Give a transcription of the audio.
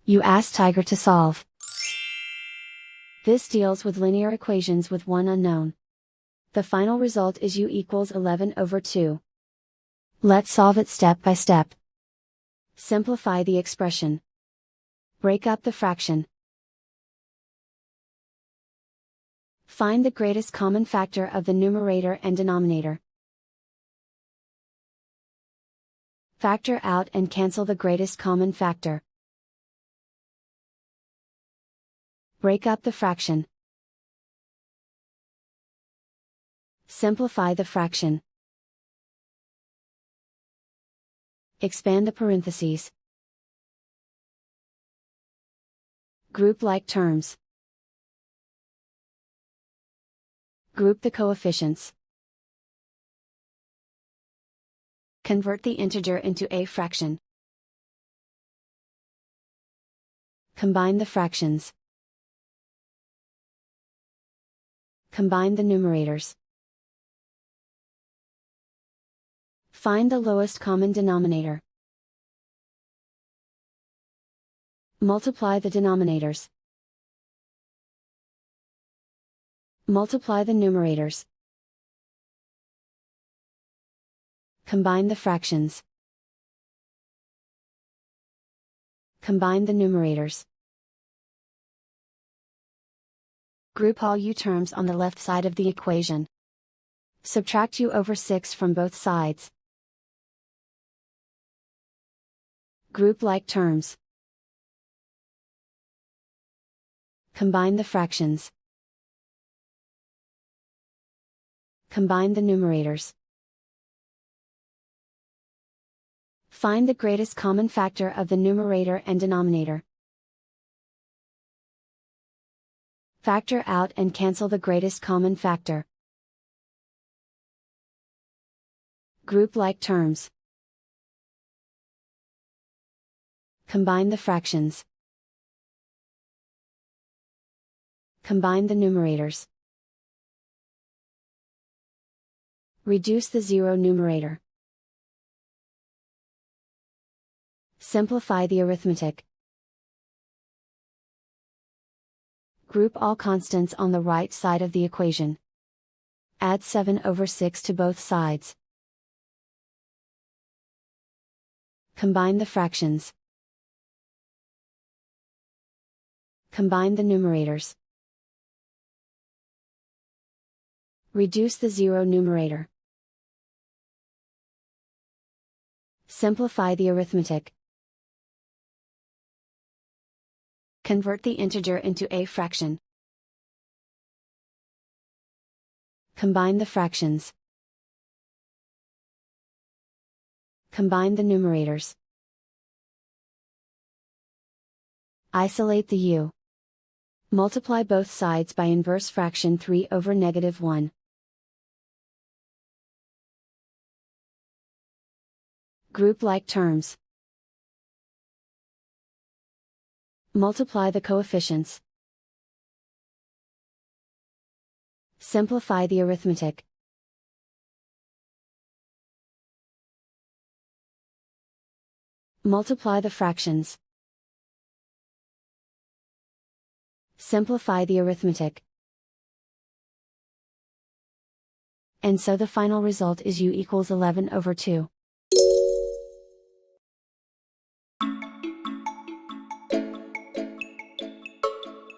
You ask Tiger to solve. This deals with linear equations with one unknown. The final result is u equals 11/2. Let's solve it step by step. Simplify the expression. Break up the fraction. Find the greatest common factor of the numerator and denominator. Factor out and cancel the greatest common factor. Break up the fraction. Simplify the fraction. Expand the parentheses. Group like terms. Group the coefficients. Convert the integer into a fraction. Combine the fractions. Combine the numerators. Find the lowest common denominator. Multiply the denominators. Multiply the numerators. Combine the fractions. Combine the numerators. Group all u terms on the left side of the equation. Subtract u/6 from both sides. Group like terms. Combine the fractions. Combine the numerators. Find the greatest common factor of the numerator and denominator. Factor out and cancel the greatest common factor. Group like terms. Combine the fractions. Combine the numerators. Reduce the zero numerator. Simplify the arithmetic. Group all constants on the right side of the equation. Add 7/6 to both sides. Combine the fractions. Combine the numerators. Reduce the zero numerator. Simplify the arithmetic. Convert the integer into a fraction. Combine the fractions. Combine the numerators. Isolate the u. Multiply both sides by inverse fraction 3/-1. Group like terms. Multiply the coefficients. Simplify the arithmetic. Multiply the fractions. Simplify the arithmetic. And so the final result is u equals 11/2.